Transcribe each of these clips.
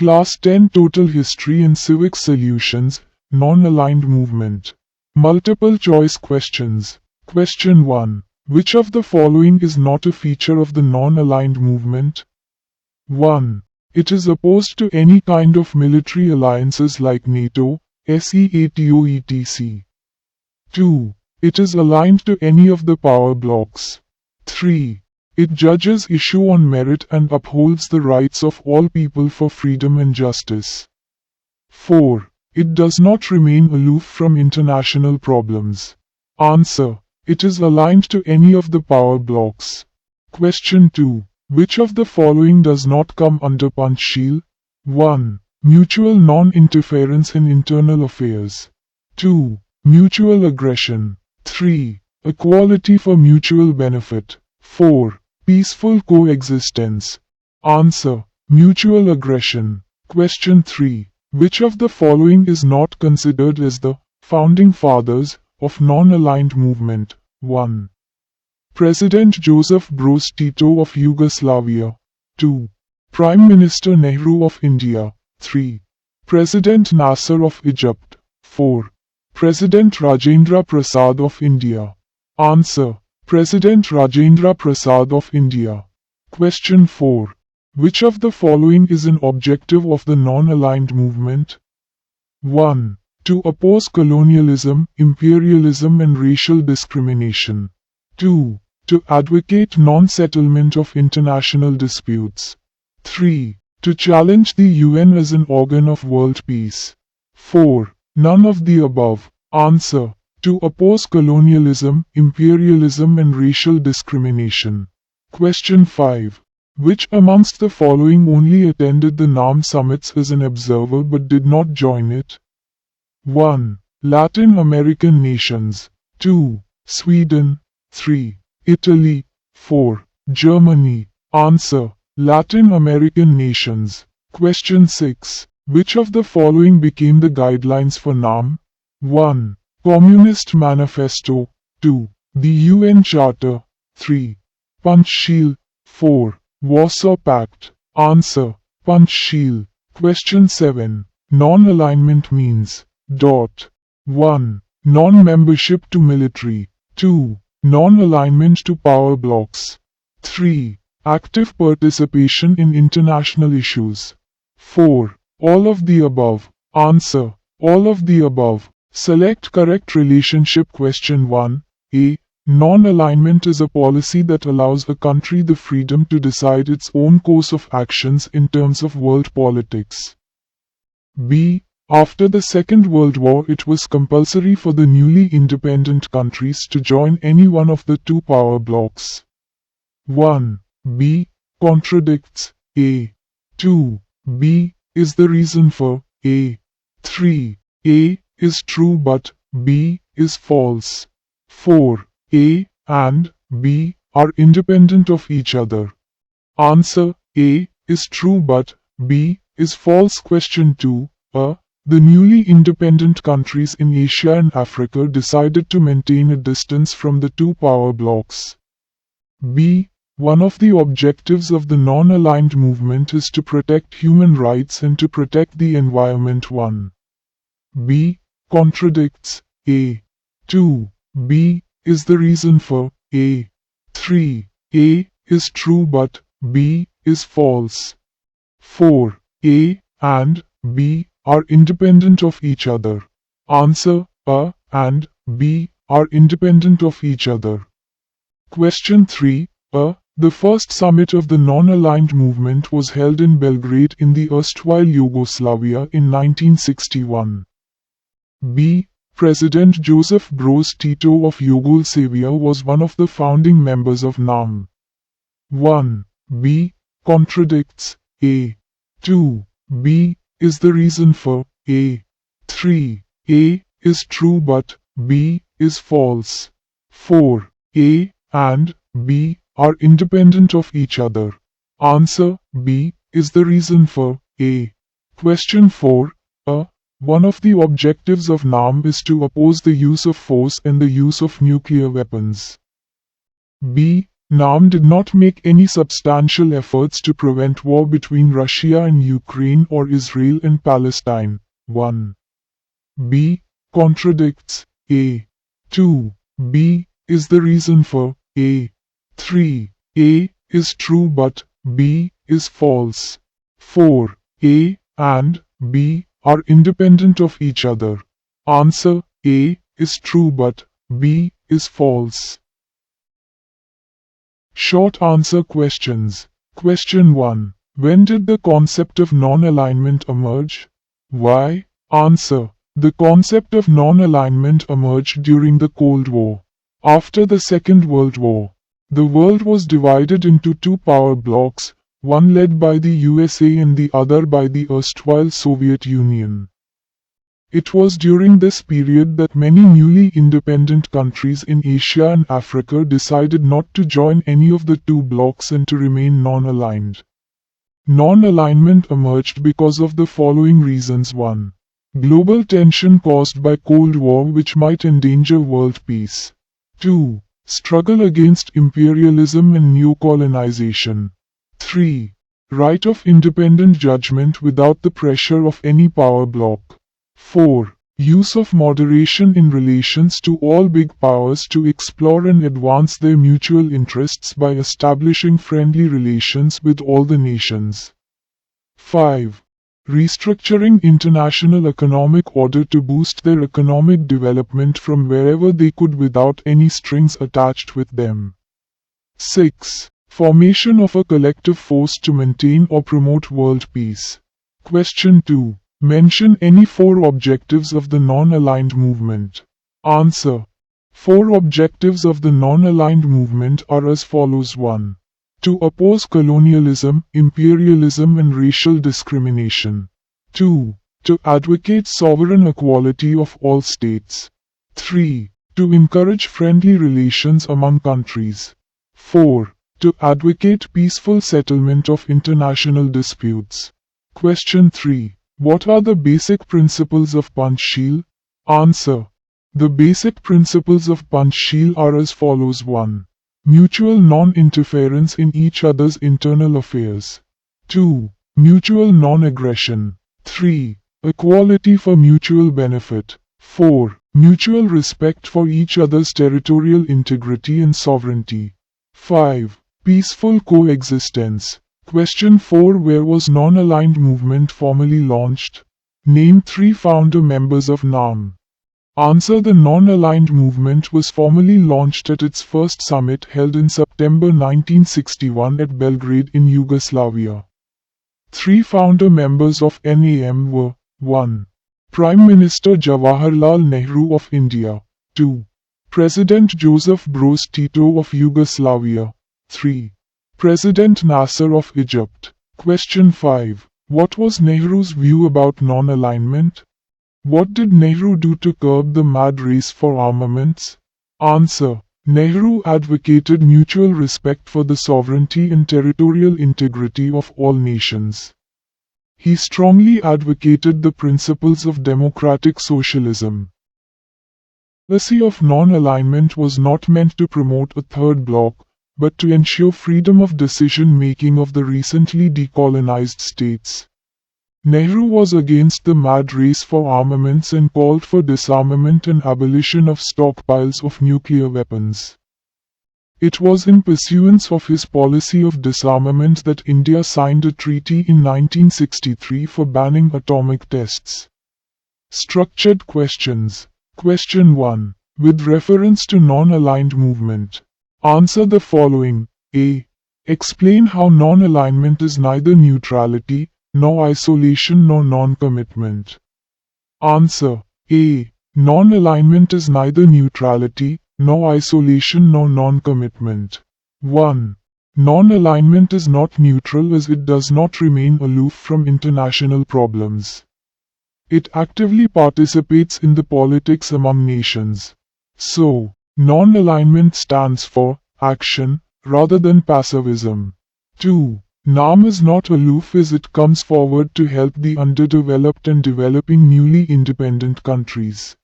Class 10 Total History and Civics Solutions, Non-Aligned Movement. Multiple choice questions. Question 1. Which of the following is not a feature of the non-aligned movement? 1. It is opposed to any kind of military alliances like NATO, SEATO etc. 2. It is aligned to any of the power blocks. 3. It judges issue on merit and upholds the rights of all people for freedom and justice. 4. It does not remain aloof from international problems. Answer. It is aligned to any of the power blocks. Question 2. Which of the following does not come under Panchsheel? 1. Mutual non-interference in internal affairs. 2. Mutual aggression. 3. Equality for mutual benefit. 4. Peaceful coexistence. Answer. Mutual aggression. Question 3. Which of the following is not considered as the founding fathers of non-aligned movement? 1. President Joseph Broz Tito of Yugoslavia. 2. Prime Minister Nehru of India. 3. President Nasser of Egypt. 4. President Rajendra Prasad of India. Answer. President Rajendra Prasad of India. Question 4. Which of the following is an objective of the non-aligned movement? 1. To oppose colonialism, imperialism and racial discrimination. 2. To advocate non-settlement of international disputes. 3. To challenge the UN as an organ of world peace. 4. None of the above. Answer. To oppose colonialism, imperialism and racial discrimination. Question 5. Which amongst the following only attended the NAM summits as an observer but did not join it? 1. Latin American nations. 2. Sweden. 3. Italy. 4. Germany. Answer. Latin American nations. Question 6. Which of the following became the guidelines for NAM? 1. Communist Manifesto. 2. The UN Charter. 3. Panchsheel. 4. Warsaw Pact. Answer. Panchsheel. Question 7. Non-alignment means. 1. Non-membership to military. 2. Non-alignment to power blocks. 3. Active participation in international issues. 4. All of the above. Answer. All of the above. Select correct relationship. Question 1. A. Non-alignment is a policy that allows a country the freedom to decide its own course of actions in terms of world politics. B. After the Second World War, it was compulsory for the newly independent countries to join any one of the two power blocks. 1. B. Contradicts A. 2. B. Is the reason for A. 3. A. Is true but B. Is false. 4. A and B are independent of each other. Answer. A. Is true but B. Is false. Question 2. The newly independent countries in Asia and Africa decided to maintain a distance from the two power blocks. B. One of the objectives of the non-aligned movement is to protect human rights and to protect the environment. 1. B. Contradicts A. 2. B. Is the reason for A. 3. A. Is true but B. Is false. 4. A and B are independent of each other. Answer. A and B are independent of each other. Question 3. The first summit of the non-aligned movement was held in Belgrade in the erstwhile Yugoslavia in 1961. B. President Joseph Broz Tito of Yugoslavia was one of the founding members of NAM. 1. B. Contradicts A. 2. B. Is the reason for A. 3. A. Is true but B. Is false. 4. A and B are independent of each other. Answer. B. Is the reason for A. Question 4. One of the objectives of NAM is to oppose the use of force and the use of nuclear weapons. B. NAM did not make any substantial efforts to prevent war between Russia and Ukraine or Israel and Palestine. 1. B. Contradicts A. 2. B. Is the reason for A. 3. A. Is true but B. Is false. 4. A and B are independent of each other. Answer: A is true but B is false. Short answer questions. Question 1. When did the concept of non-alignment emerge? Why? Answer: the concept of non-alignment emerged during the Cold War. After the Second World War, the world was divided into two power blocs, one led by the USA and the other by the erstwhile Soviet Union. It was during this period that many newly independent countries in Asia and Africa decided not to join any of the two blocs and to remain non-aligned. Non-alignment emerged because of the following reasons. 1. Global tension caused by Cold War which might endanger world peace. 2. Struggle against imperialism and neo-colonization. 3. Right of independent judgment without the pressure of any power bloc. 4. Use of moderation in relations to all big powers to explore and advance their mutual interests by establishing friendly relations with all the nations. 5. Restructuring international economic order to boost their economic development from wherever they could without any strings attached with them. 6. Formation of a collective force to maintain or promote world peace. Question 2. Mention any 4 objectives of the non-aligned movement. Answer: 4 objectives of the non-aligned movement are as follows. 1. To oppose colonialism, imperialism and racial discrimination. 2. To advocate sovereign equality of all states. 3. To encourage friendly relations among countries. 4. To advocate peaceful settlement of international disputes. Question 3. What are the basic principles of Panchsheel? Answer: the basic principles of Panchsheel are as follows. 1. Mutual non-interference in each other's internal affairs. 2. Mutual non-aggression. 3. Equality for mutual benefit. 4. Mutual respect for each other's territorial integrity and sovereignty. 5. Peaceful coexistence. Question 4. Where was non-aligned movement formally launched? Name 3 founder members of NAM. Answer: the non-aligned movement was formally launched at its first summit held in September 1961 at Belgrade in Yugoslavia. 3 founder members of NAM were: 1. Prime Minister Jawaharlal Nehru of India. 2. President Joseph Broz Tito of Yugoslavia. 3. President Nasser of Egypt. Question 5. What was Nehru's view about non-alignment? What did Nehru do to curb the mad race for armaments? Answer: Nehru advocated mutual respect for the sovereignty and territorial integrity of all nations. He strongly advocated the principles of democratic socialism. The policy of non-alignment was not meant to promote a third bloc, but to ensure freedom of decision-making of the recently decolonized states. Nehru was against the mad race for armaments and called for disarmament and abolition of stockpiles of nuclear weapons. It was in pursuance of his policy of disarmament that India signed a treaty in 1963 for banning atomic tests. Structured questions. Question 1. With reference to non-aligned movement, answer the following. A. Explain how non-alignment is neither neutrality, nor isolation nor non-commitment. Answer: A. Non-alignment is neither neutrality, nor isolation nor non-commitment. 1. Non-alignment is not neutral as it does not remain aloof from international problems. It actively participates in the politics among nations. So, non-alignment stands for action rather than passivism. 2. NAM is not aloof as it comes forward to help the underdeveloped and developing newly independent countries.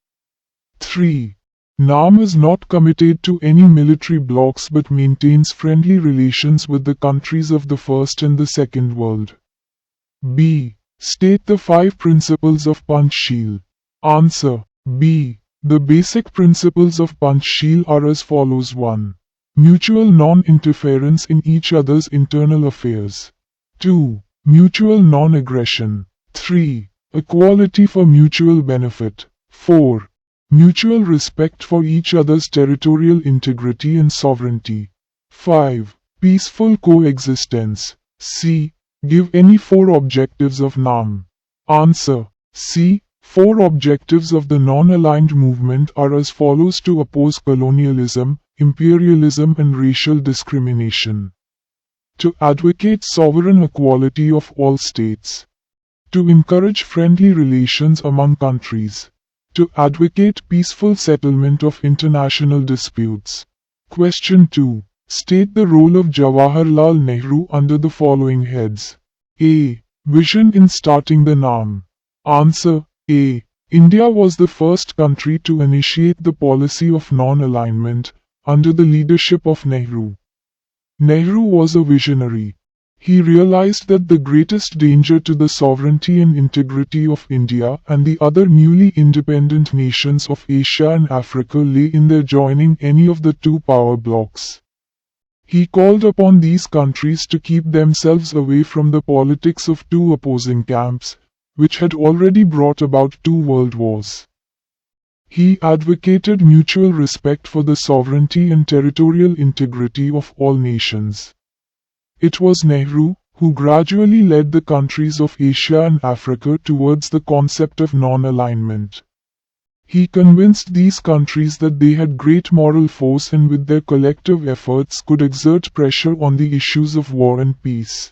3. NAM is not committed to any military blocs but maintains friendly relations with the countries of the First and the Second World. B. State the 5 principles of Panchsheel. Answer. B. The basic principles of Panchsheel are as follows: 1. Mutual non-interference in each other's internal affairs. 2. Mutual non-aggression. 3. Equality for mutual benefit. 4. Mutual respect for each other's territorial integrity and sovereignty. 5. Peaceful coexistence. C. Give any 4 objectives of NAM. Answer. C. 4 objectives of the non-aligned movement are as follows: to oppose colonialism, imperialism and racial discrimination. To advocate sovereign equality of all states. To encourage friendly relations among countries. To advocate peaceful settlement of international disputes. Question 2. State the role of Jawaharlal Nehru under the following heads. A. Vision in starting the NAM. Answer. A. India was the first country to initiate the policy of non-alignment under the leadership of Nehru. Nehru was a visionary. He realized that the greatest danger to the sovereignty and integrity of India and the other newly independent nations of Asia and Africa lay in their joining any of the 2 power blocs. He called upon these countries to keep themselves away from the politics of 2 opposing camps, which had already brought about 2 world wars. He advocated mutual respect for the sovereignty and territorial integrity of all nations. It was Nehru who gradually led the countries of Asia and Africa towards the concept of non-alignment. He convinced these countries that they had great moral force and with their collective efforts could exert pressure on the issues of war and peace.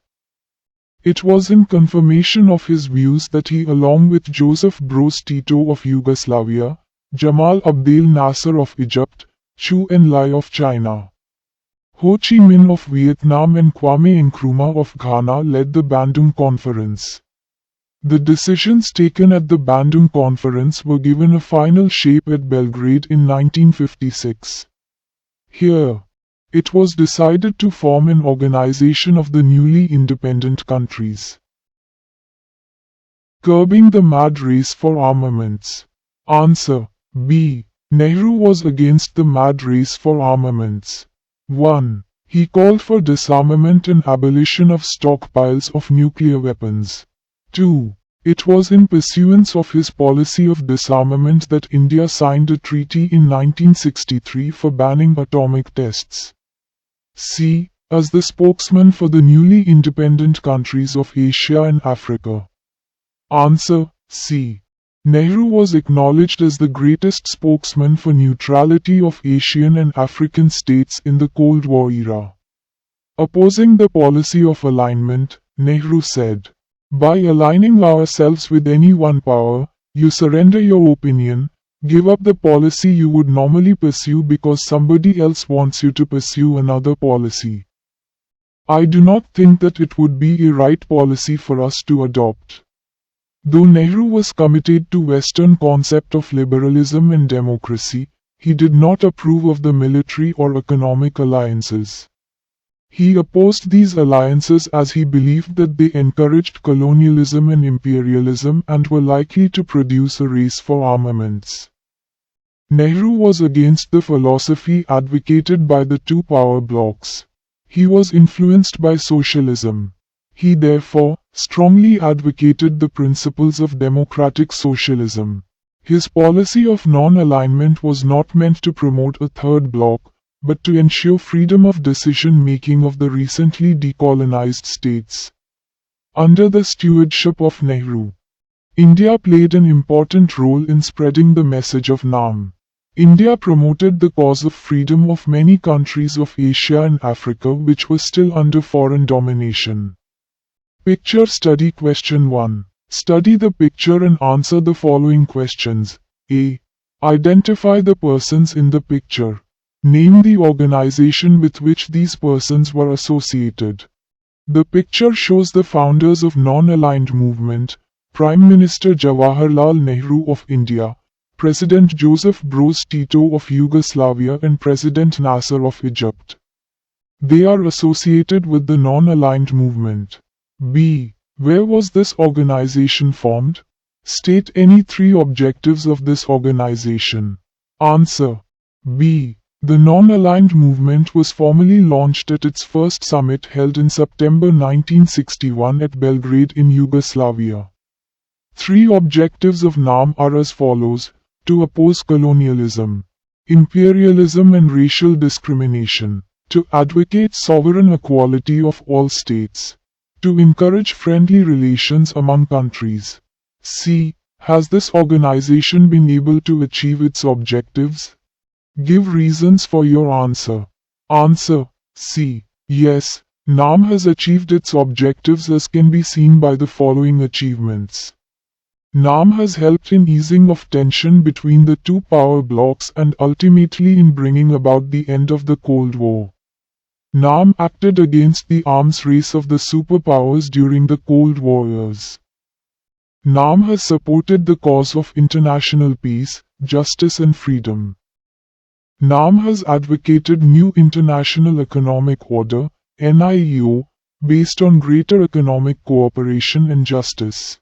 It was in confirmation of his views that he, along with Joseph Broz Tito of Yugoslavia, Jamal Abdel Nasser of Egypt, Chu Enlai of China, Ho Chi Minh of Vietnam and Kwame Nkrumah of Ghana led the Bandung Conference. The decisions taken at the Bandung Conference were given a final shape at Belgrade in 1956. Here, it was decided to form an organization of the newly independent countries. Curbing the mad race for armaments. Answer. B. Nehru was against the mad race for armaments. 1. He called for disarmament and abolition of stockpiles of nuclear weapons. 2. It was in pursuance of his policy of disarmament that India signed a treaty in 1963 for banning atomic tests. C. As the spokesman for the newly independent countries of Asia and Africa. Answer. C. Nehru was acknowledged as the greatest spokesman for neutrality of Asian and African states in the Cold War era. Opposing the policy of alignment, Nehru said, "By aligning ourselves with any one power, you surrender your opinion, give up the policy you would normally pursue because somebody else wants you to pursue another policy. I do not think that it would be a right policy for us to adopt." Though Nehru was committed to Western concept of liberalism and democracy, he did not approve of the military or economic alliances. He opposed these alliances as he believed that they encouraged colonialism and imperialism and were likely to produce a race for armaments. Nehru was against the philosophy advocated by the 2 power blocs. He was influenced by socialism. He therefore strongly advocated the principles of democratic socialism. His policy of non-alignment was not meant to promote a 3rd bloc, but to ensure freedom of decision-making of the recently decolonized states. Under the stewardship of Nehru, India played an important role in spreading the message of NAM. India promoted the cause of freedom of many countries of Asia and Africa which were still under foreign domination. Picture study. Question 1. Study the picture and answer the following questions. A. Identify the persons in the picture. Name the organization with which these persons were associated. The picture shows the founders of non-aligned movement, Prime Minister Jawaharlal Nehru of India, President Joseph Broz Tito of Yugoslavia and President Nasser of Egypt. They are associated with the non-aligned movement. B. Where was this organization formed? State any 3 objectives of this organization. Answer. B. The non-aligned movement was formally launched at its first summit held in September 1961 at Belgrade in Yugoslavia. 3 objectives of NAM are as follows: to oppose colonialism, imperialism and racial discrimination, to advocate sovereign equality of all states, to encourage friendly relations among countries. C. Has this organization been able to achieve its objectives? Give reasons for your answer. Answer. C. Yes, NAM has achieved its objectives as can be seen by the following achievements. NAM has helped in easing of tension between the 2 power blocs and ultimately in bringing about the end of the Cold War. NAM acted against the arms race of the superpowers during the Cold War years. NAM has supported the cause of international peace, justice and freedom. NAM has advocated new international economic order, NIEO, based on greater economic cooperation and justice.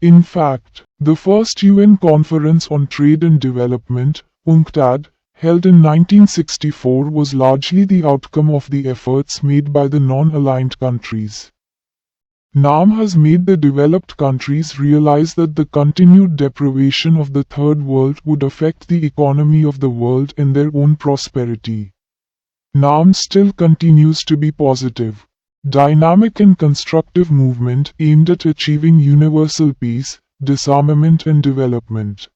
In fact, the first UN Conference on Trade and Development, UNCTAD, held in 1964 was largely the outcome of the efforts made by the non-aligned countries. NAM has made the developed countries realize that the continued deprivation of the Third World would affect the economy of the world and their own prosperity. NAM still continues to be positive, dynamic and constructive movement aimed at achieving universal peace, disarmament and development.